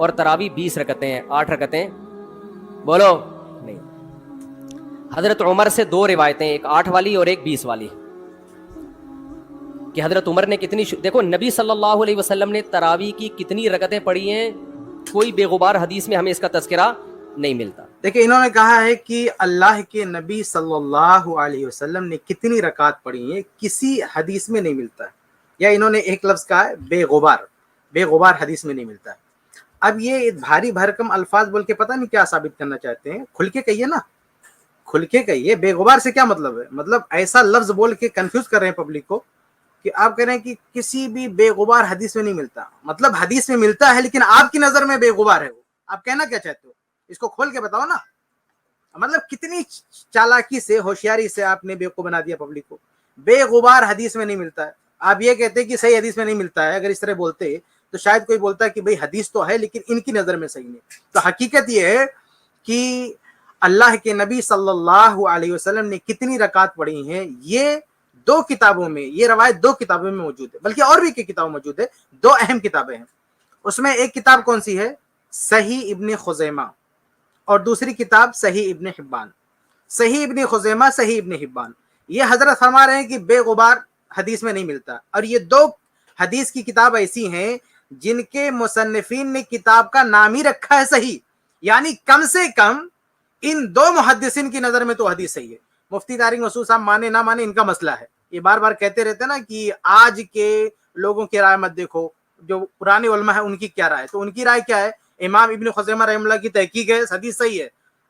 اور تراوی 20 رکعتیں ہیں، 8 رکعتیں بولو نہیں. حضرت عمر سے 2 روایتیں، ایک 8 والی اور ایک 20 والی، کہ حضرت عمر نے کتنی دیکھو نبی صلی اللہ علیہ وسلم نے تراوی کی کتنی رکعتیں پڑھی ہیں، کوئی بے غبار حدیث میں ہمیں اس کا تذکرہ نہیں ملتا. دیکھیں انہوں نے کہا ہے کہ اللہ کے نبی صلی اللہ علیہ وسلم نے کتنی رکعت پڑھی ہیں، کسی حدیث میں نہیں ملتا ہے. یا انہوں نے ایک لفظ کہا ہے بے غبار، بے غبار حدیث میں نہیں ملتا ہے. اب یہ بھاری بھرکم الفاظ بول کے پتہ نہیں کیا ثابت کرنا چاہتے ہیں. کھل کے کہیے نا، کھل کے کہیے. بے غبار سے کیا مطلب ہے؟ مطلب ایسا لفظ بول کے کنفیوز کر رہے ہیں پبلک کو کہ آپ کہہ رہے ہیں کہ کسی بھی بے غبار حدیث میں نہیں ملتا. مطلب حدیث میں ملتا ہے لیکن آپ کی نظر میں بے غبار ہے. وہ آپ کہنا کیا چاہتے ہو؟ اس کو کھول کے بتاؤ نا. مطلب کتنی چالاکی سے، ہوشیاری سے آپ نے بیوقوف بنا دیا پبلک کو. بے غبار حدیث میں نہیں ملتا ہے. آپ یہ کہتے ہیں کہ صحیح حدیث میں نہیں ملتا ہے. اگر اس طرح بولتے تو شاید کوئی بولتا ہے کہ بھئی حدیث تو ہے لیکن ان کی نظر میں صحیح نہیں. تو حقیقت یہ ہے کہ اللہ کے نبی صلی اللہ علیہ وسلم نے کتنی رکعت پڑھی ہیں، یہ 2 کتابوں میں، یہ روایت 2 کتابوں میں موجود ہے، بلکہ اور بھی کتابوں میں موجود ہے. 2 اہم کتابیں ہیں. اس میں ایک کتاب کون سی ہے؟ صحیح ابن خزیمہ، اور دوسری کتاب صحیح ابن حبان. صحیح ابن خزیمہ، صحیح ابن حبان، یہ حضرت فرما رہے ہیں کہ بے غبار حدیث میں نہیں ملتا. اور یہ 2 حدیث کی کتاب ایسی ہیں جن کے مصنفین نے کتاب کا نام ہی رکھا ہے صحیح. یعنی کم سے کم ان 2 محدثین کی نظر میں تو حدیث صحیح ہے. مفتی طارق مسعود صاحب مانے نہ مانے ان کا مسئلہ ہے. یہ بار بار کہتے رہتے نا کہ آج کے لوگوں کی رائے مت دیکھو، جو پرانے علماء ہیں ان کی کیا رائے. تو ان کی رائے کیا ہے؟ امام ابن خزیمہ رحمہ اللہ کی تحقیق ہے، حدیث صحیح ہے.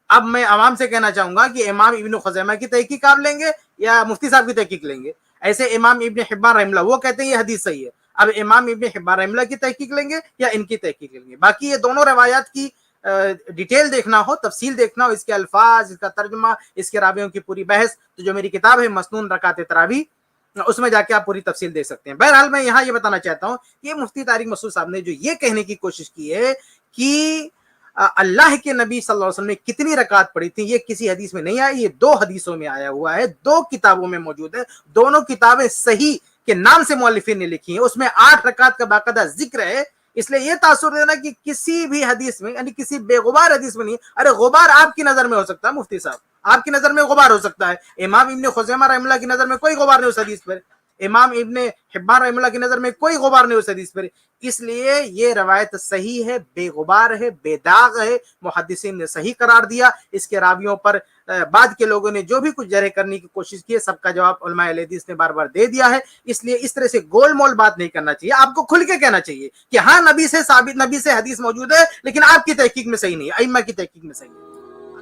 اب میں عوام سے کہنا چاہوں گا کہ امام ابن خزیمہ کی تحقیق آپ لیں گے یا مفتی صاحب کی تحقیق لیں گے؟ ایسے امام ابن حبان رحمہ اللہ وہ کہتے ہیں یہ حدیث صحیح ہے. اب امام ابن حبان رحمہ اللہ کی تحقیق لیں گے یا ان کی تحقیق لیں گے؟ باقی یہ دونوں روایات کی ڈیٹیل دیکھنا ہو، تفصیل دیکھنا ہو، اس کے الفاظ، اس کا ترجمہ، اس کے راویوں کی پوری بحث، تو جو میری کتاب ہے مسنون رکعت تراویح، اس میں جا کے آپ پوری تفصیل دیکھ سکتے ہیں. بہرحال میں یہاں یہ بتانا چاہتا ہوں کہ مفتی طارق مسعود صاحب نے جو یہ کہنے کی کوشش کی ہے کہ اللہ کے نبی صلی اللہ علیہ وسلم نے کتنی رکعت پڑھی تھی، یہ کسی حدیث میں نہیں آیا. یہ 2 حدیثوں میں آیا ہوا ہے، 2 کتابوں میں موجود ہے. دونوں کتابیں صحیح کے نام سے مؤلفین نے لکھی ہیں. اس میں 8 رکعت کا باقاعدہ ذکر ہے. اس لیے یہ تاثر دینا کہ کسی بھی حدیث میں، یعنی کسی بے غبار حدیث میں نہیں. ارے غبار آپ کی نظر میں ہو سکتا ہے مفتی صاحب، آپ کی نظر میں غبار ہو سکتا ہے. امام ابن خزیمہ رحمہ اللہ کی نظر میں کوئی غبار نہیں اس حدیث پر. امام ابن حبان رحمہ اللہ کی نظر میں کوئی غبار نہیں اس حدیث پر. اس لیے یہ روایت صحیح ہے، بے غبار ہے، بے داغ ہے. محدثین نے صحیح قرار دیا. اس کے راویوں پر بعد کے لوگوں نے جو بھی کچھ جرح کرنے کی کوشش کی ہے، سب کا جواب علماء اہل حدیث نے بار بار دے دیا ہے. اس لیے اس طرح سے گول مول بات نہیں کرنا چاہیے. آپ کو کھل کے کہنا چاہیے کہ ہاں نبی سے ثابت، نبی سے حدیث موجود ہے لیکن آپ کی تحقیق میں صحیح نہیں ہے، ائمہ کی تحقیق میں صحیح ہے.